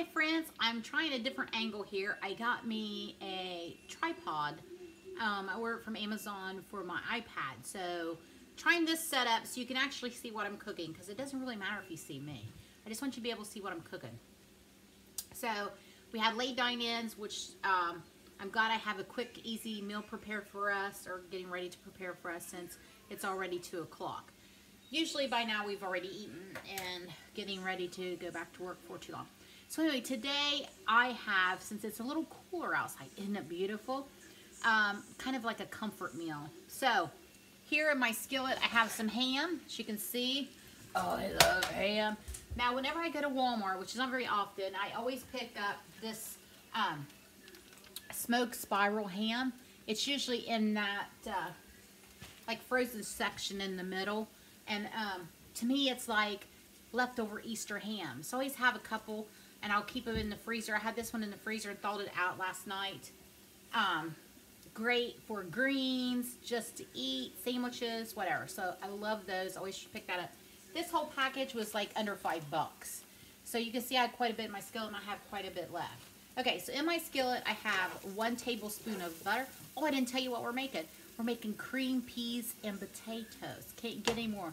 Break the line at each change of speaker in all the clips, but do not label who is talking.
Hi friends, I'm trying a different angle here. I got me a tripod. I ordered from Amazon for my iPad. So trying this setup so you can actually see what I'm cooking, because it doesn't really matter if you see me. I just want you to be able to see what I'm cooking. So we had late dine-ins, which I'm glad I have a quick, easy meal prepared for us, or getting ready to prepare for us, since it's already 2 o'clock. Usually by now we've already eaten and getting ready to go back to work for too long. So anyway, today I have, since it's a little cooler outside, isn't it beautiful? Kind of like a comfort meal. So here in my skillet I have some ham, as you can see. Oh, I love ham. Now whenever I go to Walmart, which is not very often, I always pick up this smoked spiral ham. It's usually in that like frozen section in the middle. And to me it's like leftover Easter ham. So I always have a couple, and I'll keep them in the freezer. I had this one in the freezer and thawed it out last night. Great for greens, just to eat, sandwiches, whatever. So I love those. I always should pick that up. This whole package was like under $5. So you can see I had quite a bit in my skillet, and I have quite a bit left. Okay, so in my skillet I have 1 tablespoon of butter. Oh, I didn't tell you what we're making. We're making cream peas and potatoes. Can't get any more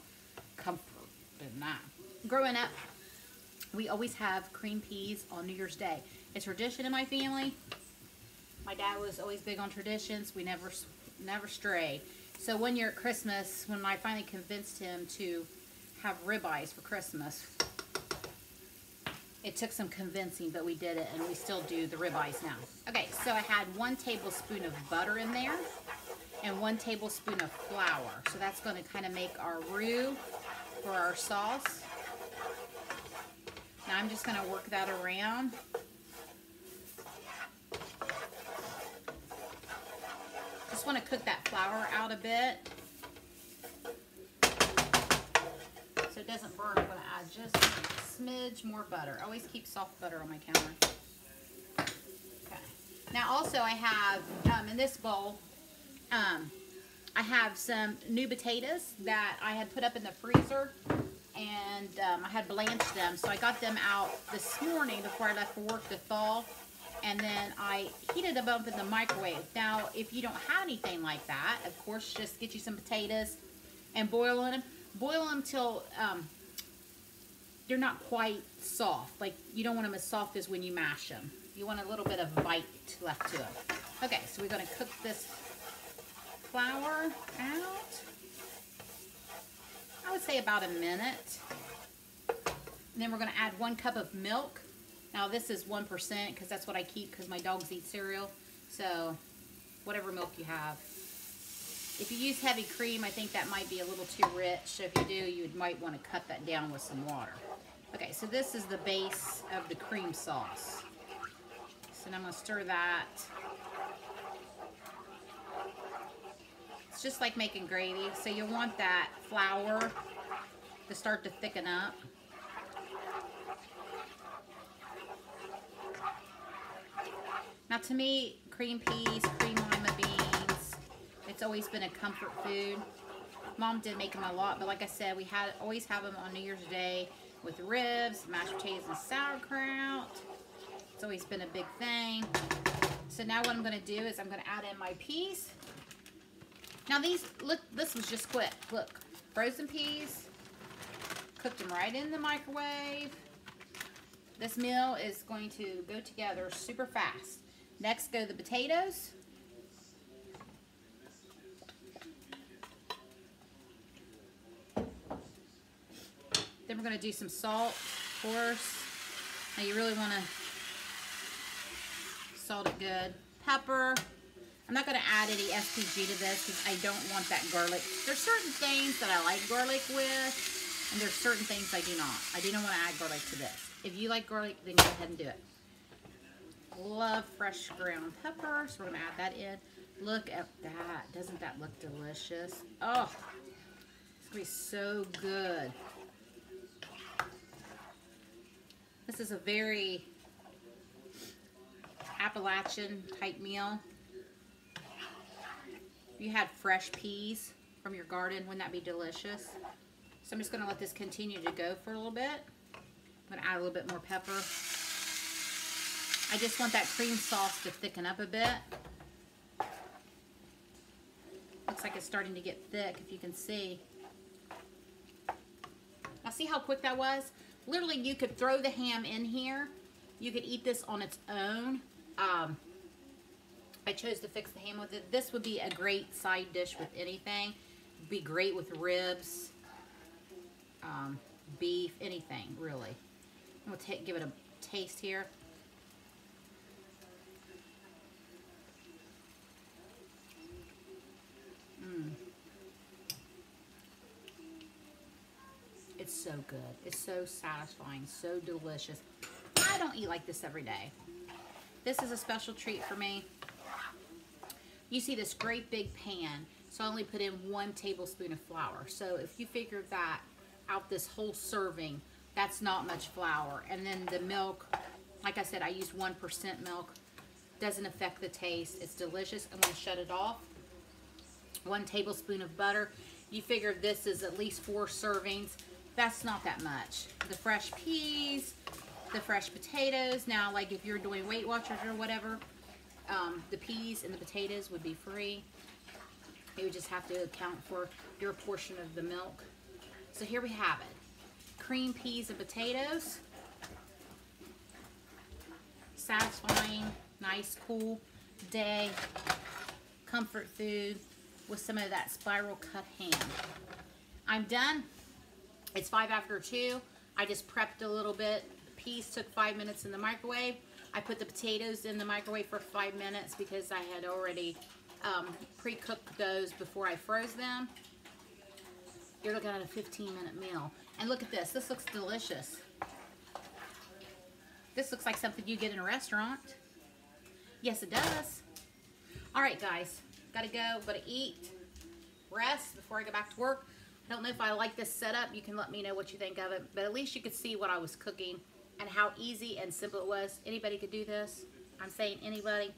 comfort than that. Growing up, we always have cream peas on New Year's Day. It's tradition in my family. My dad was always big on traditions. We never stray. So one year at Christmas, when I finally convinced him to have ribeyes for Christmas, it took some convincing, but we did it, and we still do the ribeyes now. Okay, so I had 1 tablespoon of butter in there and 1 tablespoon of flour. So that's going to kind of make our roux for our sauce. Now I'm just going to work that around. Just want to cook that flour out a bit so it doesn't burn. I'm going to add just a smidge more butter. I always keep soft butter on my counter. Okay. Now also I have in this bowl, I have some new potatoes that I had put up in the freezer, and I had blanched them. So I got them out this morning before I left for work to thaw, and then I heated them up in the microwave. Now, if you don't have anything like that, of course, just get you some potatoes and boil them. Boil them till they're not quite soft. Like, you don't want them as soft as when you mash them. You want a little bit of bite left to them. Okay, so we're going to cook this flour out. I would say about a minute. And then we're going to add 1 cup of milk. Now this is 1% because that's what I keep, because my dogs eat cereal. So whatever milk you have. If you use heavy cream, I think that might be a little too rich. So if you do, you might want to cut that down with some water. Okay, so this is the base of the cream sauce. So now I'm going to stir that. It's just like making gravy. So you'll want that flour to start to thicken up. Now to me, cream peas, cream lima beans, it's always been a comfort food. Mom did make them a lot, but like I said, we always have them on New Year's Day with ribs, mashed potatoes, and sauerkraut. It's always been a big thing. So now what I'm going to do is I'm going to add in my peas. Now these, look, this was just quick. Look, frozen peas, cooked them right in the microwave. This meal is going to go together super fast. Next go the potatoes. Then we're going to do some salt, of course. Now you really want to salt it good. Pepper. I'm not going to add any SPG to this because I don't want that garlic. There's certain things that I like garlic with, and there's certain things I do not. I do not want to add garlic to this. If you like garlic, then go ahead and do it. Love fresh ground pepper, so we're going to add that in. Look at that. Doesn't that look delicious? Oh, it's going to be so good. This is a very Appalachian type meal. If you had fresh peas from your garden, wouldn't that be delicious? So I'm just going to let this continue to go for a little bit. I'm going to add a little bit more pepper. I just want that cream sauce to thicken up a bit. Looks like it's starting to get thick, if you can see. Now see how quick that was? Literally, you could throw the ham in here. You could eat this on its own. I chose to fix the ham with it. This would be a great side dish with anything. It'd be great with ribs, beef, anything, really. I'm going to give it a taste here. It's so good. It's so satisfying, so delicious. I don't eat like this every day. This is a special treat for me. You see this great big pan, so I only put in 1 tablespoon of flour. So if you figure that out, this whole serving, that's not much flour. And then the milk, like I said, I use 1% milk. Doesn't affect the taste. It's delicious. I'm going to shut it off. 1 tablespoon of butter. You figure this is at least 4 servings. That's not that much. The fresh peas, the fresh potatoes. Now, like if you're doing Weight Watchers or whatever, the peas and the potatoes would be free. You would just have to account for your portion of the milk. So here we have it. Cream peas and potatoes. Satisfying, nice, cool day. Comfort food with some of that spiral cut ham. I'm done. It's 5 after 2. I just prepped a little bit. The peas took 5 minutes in the microwave. I put the potatoes in the microwave for 5 minutes because I had already pre-cooked those before I froze them. You're looking at a 15-minute meal. And look at this. This looks delicious. This looks like something you get in a restaurant. Yes, it does. All right, guys. Gotta go. Gotta eat. Rest before I go back to work. I don't know if I like this setup. You can let me know what you think of it. But at least you could see what I was cooking and how easy and simple it was. Anybody could do this. I'm saying anybody.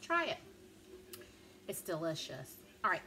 Try it. It's delicious. All right.